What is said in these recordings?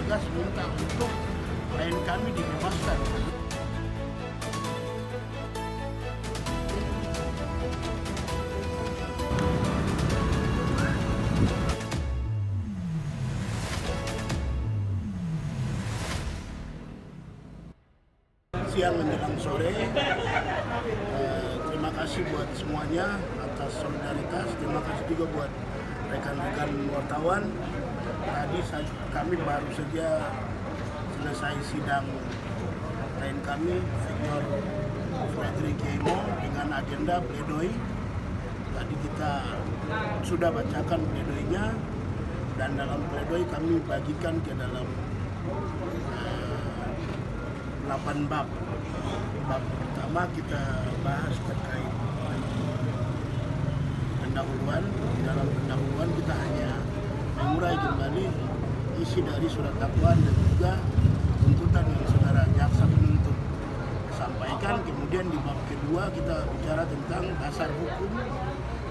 tegas minta untuk klien kami dibebaskan. Siang menjelang sore, terima kasih buat semuanya atas solidaritas, terima kasih juga buat rekan-rekan wartawan. Tadi kami baru saja selesai sidang klien kami, Victor Frederick Keimo, dengan agenda pledoi. Tadi kita sudah bacakan pledoinya, dan dalam pledoi kami bagikan ke dalam 8 bab. Bab pertama kita bahas terkait pendahuluan. Di dalam pendahuluan kita hanya mengurai kembali isi dari surat dakwaan dan juga tuntutan yang saudara jaksa penuntut sampaikan. Kemudian di bab kedua kita bicara tentang dasar hukum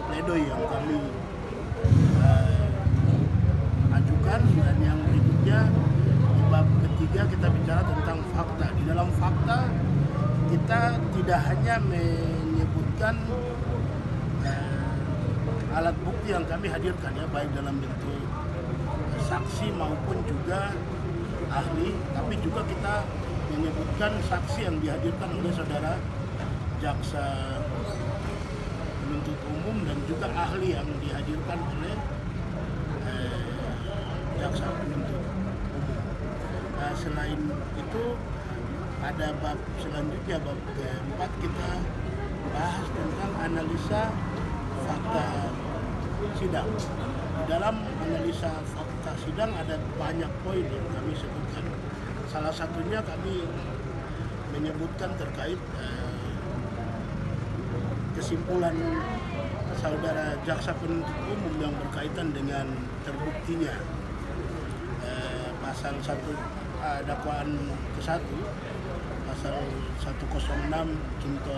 pledoi yang kami ajukan, dan yang berikutnya di bab ketiga kita bicara tentang fakta. Di dalam fakta kita tidak hanya menyebutkan alat bukti yang kami hadirkan, ya, baik dalam bentuk saksi maupun juga ahli, tapi juga kita menyebutkan saksi yang dihadirkan oleh saudara jaksa penuntut umum dan juga ahli yang dihadirkan oleh jaksa penuntut umum. Selain itu ada bab selanjutnya, bab keempat, kita bahas tentang analisa fakta sidang. Di dalam analisa fakta sidang ada banyak poin yang kami sebutkan. Salah satunya kami menyebutkan terkait kesimpulan saudara jaksa penuntut umum yang berkaitan dengan terbuktinya pasal 1 dakwaan ke-1, pasal 106 junto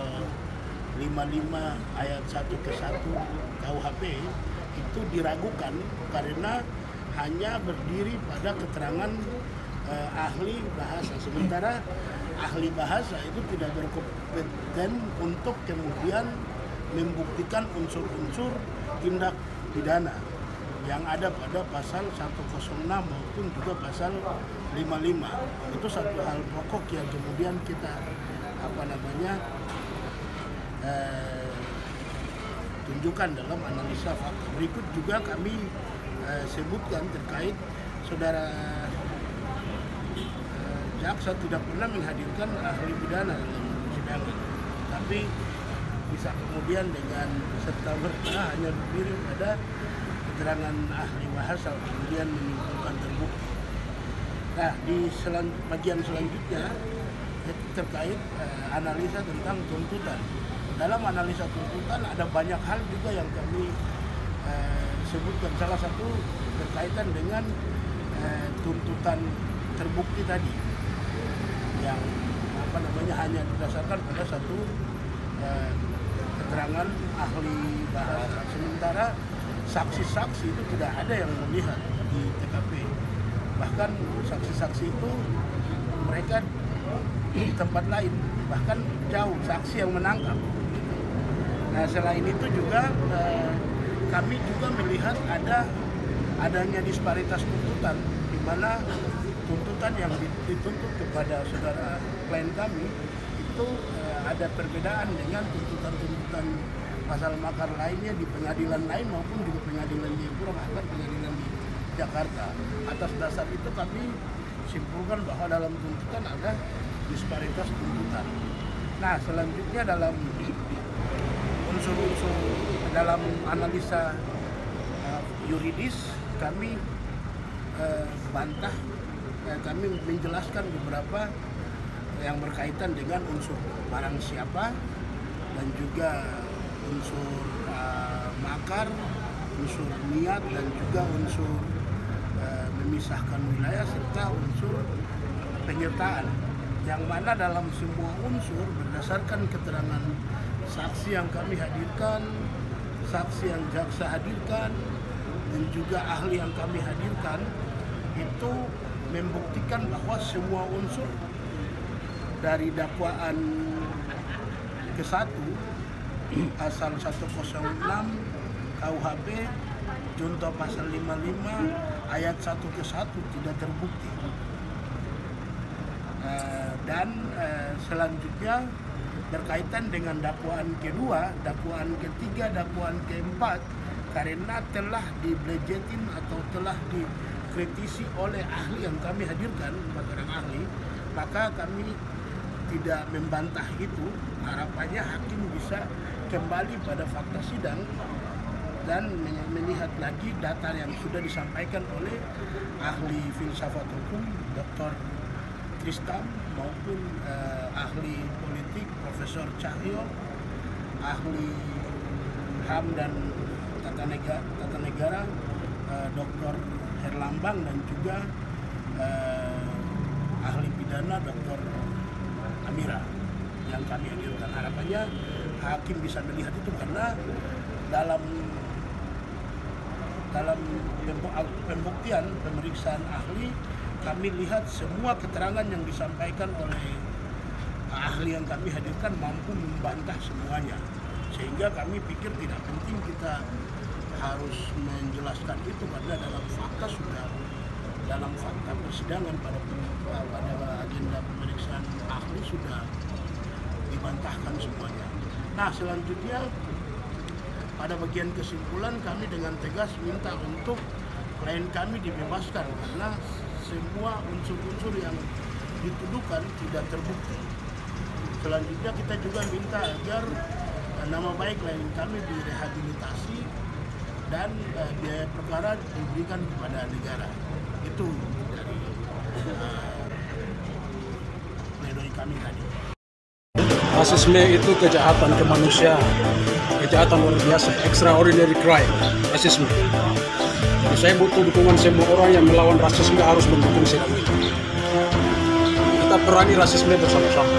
55 ayat 1 ke 1 KUHP itu diragukan karena hanya berdiri pada keterangan ahli bahasa, sementara ahli bahasa itu tidak berkompeten untuk kemudian membuktikan unsur-unsur tindak pidana yang ada pada pasal 106 maupun juga pasal 55. Itu satu hal pokok yang kemudian kita tunjukkan dalam analisa fakta. Berikut juga kami sebutkan terkait saudara jaksa tidak pernah menghadirkan ahli pidana dalam persidangan, tapi bisa kemudian dengan serta-merta hanya berdiri pada keterangan ahli bahasa kemudian menyimpulkan terbukti. Nah, di bagian selanjutnya terkait analisa tentang tuntutan. Dalam analisa tuntutan ada banyak hal juga yang kami sebutkan. Salah satu berkaitan dengan tuntutan terbukti tadi, yang hanya didasarkan pada satu keterangan ahli bahasa, sementara saksi-saksi itu tidak ada yang melihat di TKP. Bahkan saksi-saksi itu mereka di tempat lain, bahkan jauh, saksi yang menangkap. Nah, selain itu juga kami juga melihat adanya disparitas tuntutan, di mana tuntutan yang dituntut kepada saudara klien kami itu ada perbedaan dengan tuntutan-tuntutan pasal makar lainnya di pengadilan lain maupun juga pengadilan di Jayapura, bahkan pengadilan di Jakarta. Atas dasar itu kami simpulkan bahwa dalam tuntutan ada disparitas tuntutan. Nah, selanjutnya dalam unsur-unsur dalam analisa yuridis kami kami menjelaskan beberapa yang berkaitan dengan unsur barang siapa dan juga unsur makar, unsur niat, dan juga unsur memisahkan wilayah serta unsur penyertaan, yang mana dalam semua unsur berdasarkan keterangan saksi yang kami hadirkan, saksi yang jaksa hadirkan, dan juga ahli yang kami hadirkan, itu membuktikan bahwa semua unsur dari dakwaan ke-1 pasal 106 KUHP junto pasal 55 ayat 1 ke-1 tidak terbukti. Dan selanjutnya berkaitan dengan dakwaan kedua, dakwaan ketiga, dakwaan keempat, karena telah dibelejetin atau telah dikritisi oleh ahli yang kami hadirkan, 4 orang ahli, maka kami tidak membantah itu. Harapannya hakim bisa kembali pada fakta sidang dan melihat lagi data yang sudah disampaikan oleh ahli filsafat hukum Dr. Tristam maupun ahli politik Profesor Cahyo, ahli HAM dan tata negara Dr. Herlambang, dan juga ahli pidana Dr. Amira yang kami hadirkan. Harapannya hakim bisa melihat itu, karena dalam pembuktian pemeriksaan ahli kami lihat semua keterangan yang disampaikan oleh ahli yang kami hadirkan mampu membantah semuanya, sehingga kami pikir tidak penting kita harus menjelaskan itu, karena dalam fakta persidangan pada agenda pemeriksaan ahli sudah dibantahkan semuanya. Nah, selanjutnya pada bagian kesimpulan kami dengan tegas minta untuk klien kami dibebaskan karena semua unsur-unsur yang dituduhkan tidak terbukti. Selanjutnya kita juga minta agar nama baik klien kami direhabilitasi dan biaya perkara diberikan kepada negara. Itu dari pledoi kami tadi. Rasisme itu kejahatan kemanusiaan, kejahatan luar biasa, extraordinary crime, rasisme. Saya butuh dukungan semua orang yang melawan rasisme harus mendukung saya. Kita perangi rasisme bersama-sama.